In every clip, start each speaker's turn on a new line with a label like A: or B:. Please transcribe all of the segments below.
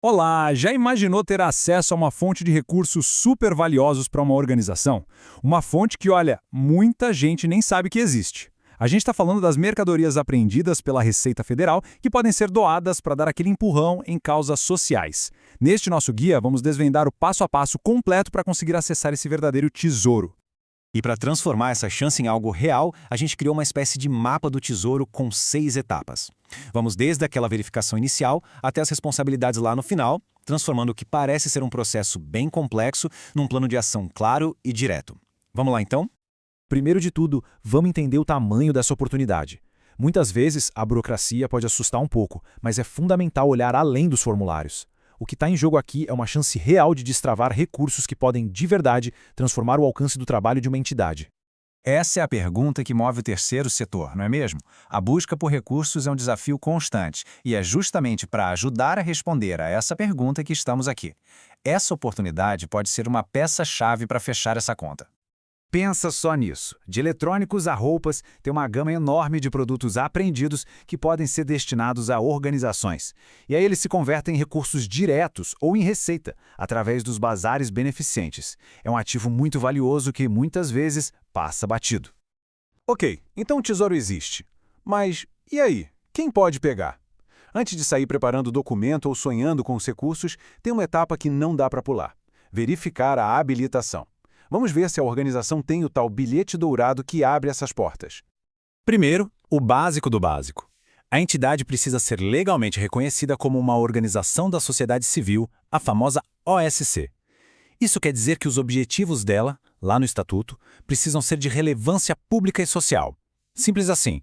A: Olá, já imaginou ter acesso a uma fonte de recursos super valiosos para uma organização? Uma fonte que, olha, muita gente nem sabe que existe. A gente está falando das mercadorias apreendidas pela Receita Federal que podem ser doadas para dar aquele empurrão em causas sociais. Neste nosso guia, vamos desvendar o passo a passo completo para conseguir acessar esse verdadeiro tesouro.
B: E para transformar essa chance em algo real, a gente criou uma espécie de mapa do tesouro com 6 etapas. Vamos desde aquela verificação inicial até as responsabilidades lá no final, transformando o que parece ser um processo bem complexo num plano de ação claro e direto. Vamos lá então?
C: Primeiro de tudo, vamos entender o tamanho dessa oportunidade. Muitas vezes, a burocracia pode assustar um pouco, mas é fundamental olhar além dos formulários. O que está em jogo aqui é uma chance real de destravar recursos que podem, de verdade, transformar o alcance do trabalho de uma entidade.
D: Essa é a pergunta que move o terceiro setor, não é mesmo? A busca por recursos é um desafio constante e é justamente para ajudar a responder a essa pergunta que estamos aqui. Essa oportunidade pode ser uma peça-chave para fechar essa conta.
E: Pensa só nisso. De eletrônicos a roupas, tem uma gama enorme de produtos apreendidos que podem ser destinados a organizações. E aí eles se convertem em recursos diretos ou em receita, através dos bazares beneficentes. É um ativo muito valioso que, muitas vezes, passa batido.
C: Ok, então o tesouro existe. Mas e aí? Quem pode pegar? Antes de sair preparando o documento ou sonhando com os recursos, tem uma etapa que não dá para pular: verificar a habilitação. Vamos ver se a organização tem o tal bilhete dourado que abre essas portas.
B: Primeiro, o básico do básico. A entidade precisa ser legalmente reconhecida como uma organização da sociedade civil, a famosa OSC. Isso quer dizer que os objetivos dela, lá no Estatuto, precisam ser de relevância pública e social. Simples assim.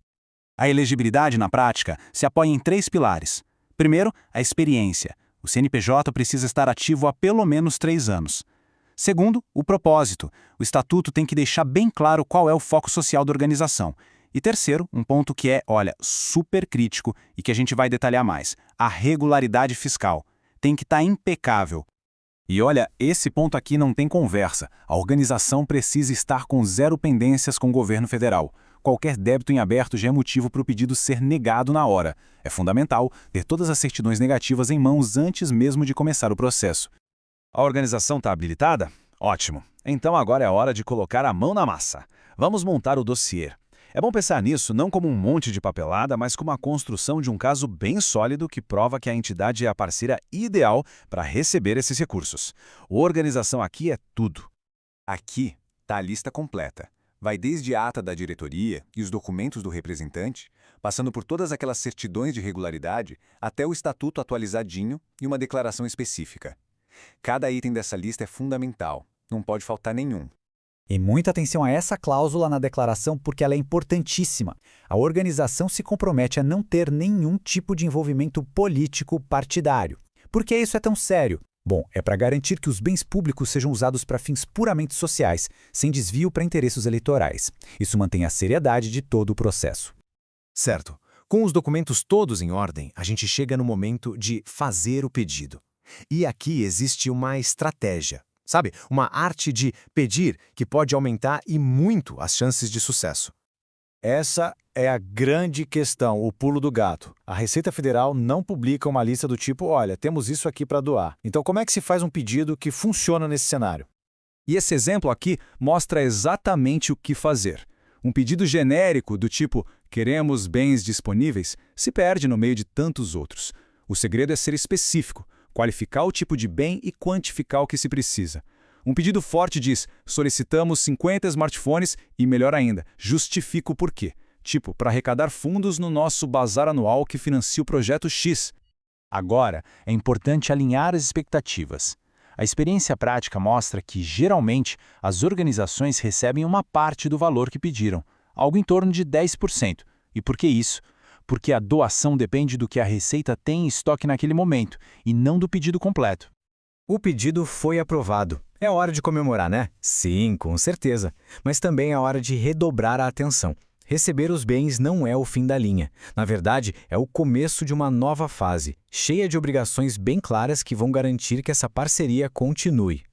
B: A elegibilidade, na prática, se apoia em 3 pilares. Primeiro, a experiência. O CNPJ precisa estar ativo há pelo menos 3 anos. Segundo, o propósito. O Estatuto tem que deixar bem claro qual é o foco social da organização. E terceiro, um ponto que é, olha, super crítico e que a gente vai detalhar mais: a regularidade fiscal. Tem que estar impecável.
C: E olha, esse ponto aqui não tem conversa. A organização precisa estar com 0 pendências com o governo federal. Qualquer débito em aberto já é motivo para o pedido ser negado na hora. É fundamental ter todas as certidões negativas em mãos antes mesmo de começar o processo.
F: A organização está habilitada? Ótimo. Então agora é a hora de colocar a mão na massa. Vamos montar o dossiê. É bom pensar nisso não como um monte de papelada, mas como a construção de um caso bem sólido que prova que a entidade é a parceira ideal para receber esses recursos. A organização aqui é tudo.
G: Aqui está a lista completa. Vai desde a ata da diretoria e os documentos do representante, passando por todas aquelas certidões de regularidade, até o estatuto atualizadinho e uma declaração específica. Cada item dessa lista é fundamental, não pode faltar nenhum.
E: E muita atenção a essa cláusula na declaração porque ela é importantíssima. A organização se compromete a não ter nenhum tipo de envolvimento político partidário. Por que isso é tão sério? Bom, é para garantir que os bens públicos sejam usados para fins puramente sociais, sem desvio para interesses eleitorais. Isso mantém a seriedade de todo o processo.
B: Certo. Com os documentos todos em ordem, a gente chega no momento de fazer o pedido. E aqui existe uma estratégia, sabe? Uma arte de pedir que pode aumentar e muito as chances de sucesso.
C: Essa é a grande questão, o pulo do gato. A Receita Federal não publica uma lista do tipo: olha, temos isso aqui para doar. Então como é que se faz um pedido que funciona nesse cenário?
A: E esse exemplo aqui mostra exatamente o que fazer. Um pedido genérico do tipo "queremos bens disponíveis" se perde no meio de tantos outros. O segredo é ser específico, qualificar o tipo de bem e quantificar o que se precisa. Um pedido forte diz: solicitamos 50 smartphones e, melhor ainda, justifica o porquê. Tipo, para arrecadar fundos no nosso bazar anual que financia o projeto X.
D: Agora, é importante alinhar as expectativas. A experiência prática mostra que, geralmente, as organizações recebem uma parte do valor que pediram, algo em torno de 10%. E por que isso? Porque a doação depende do que a Receita tem em estoque naquele momento, e não do pedido completo.
E: O pedido foi aprovado. É hora de comemorar, né? Sim, com certeza. Mas também é hora de redobrar a atenção. Receber os bens não é o fim da linha. Na verdade, é o começo de uma nova fase, cheia de obrigações bem claras que vão garantir que essa parceria continue.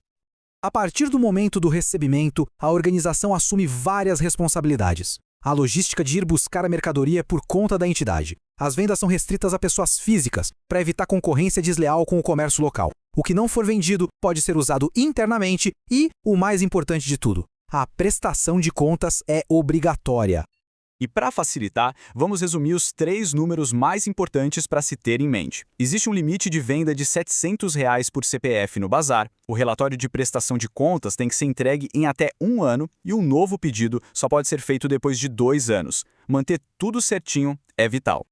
H: A partir do momento do recebimento, a organização assume várias responsabilidades. A logística de ir buscar a mercadoria por conta da entidade. As vendas são restritas a pessoas físicas, para evitar concorrência desleal com o comércio local. O que não for vendido pode ser usado internamente e, o mais importante de tudo, a prestação de contas é obrigatória.
B: E para facilitar, vamos resumir os 3 números mais importantes para se ter em mente. Existe um limite de venda de R$ 700 por CPF no bazar, o relatório de prestação de contas tem que ser entregue em até 1 ano e um novo pedido só pode ser feito depois de 2 anos. Manter tudo certinho é vital.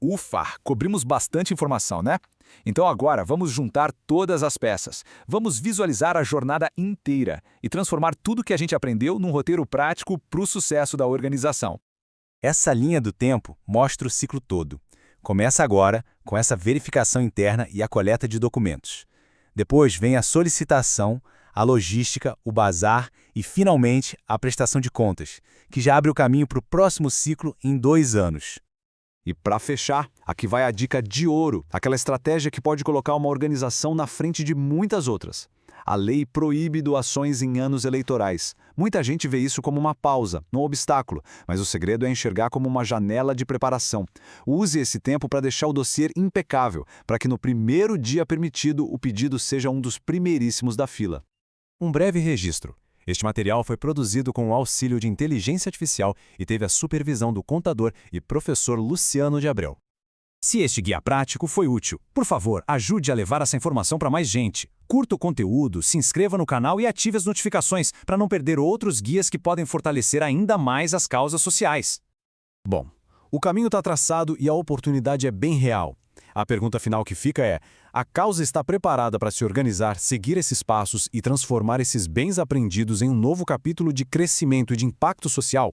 A: Ufa, cobrimos bastante informação, né? Então agora vamos juntar todas as peças. Vamos visualizar a jornada inteira e transformar tudo que a gente aprendeu num roteiro prático para o sucesso da organização.
B: Essa linha do tempo mostra o ciclo todo. Começa agora com essa verificação interna e a coleta de documentos. Depois vem a solicitação, a logística, o bazar e, finalmente, a prestação de contas, que já abre o caminho para o próximo ciclo em 2 anos.
C: E para fechar, aqui vai a dica de ouro, aquela estratégia que pode colocar uma organização na frente de muitas outras. A lei proíbe doações em anos eleitorais. Muita gente vê isso como uma pausa, um obstáculo, mas o segredo é enxergar como uma janela de preparação. Use esse tempo para deixar o dossiê impecável, para que no primeiro dia permitido o pedido seja um dos primeiríssimos da fila.
I: Um breve registro. Este material foi produzido com o auxílio de inteligência artificial e teve a supervisão do contador e professor Luciano de Abreu.
F: Se este guia prático foi útil, por favor, ajude a levar essa informação para mais gente. Curta o conteúdo, se inscreva no canal e ative as notificações para não perder outros guias que podem fortalecer ainda mais as causas sociais.
I: Bom, o caminho está traçado e a oportunidade é bem real. A pergunta final que fica é: a causa está preparada para se organizar, seguir esses passos e transformar esses bens aprendidos em um novo capítulo de crescimento e de impacto social?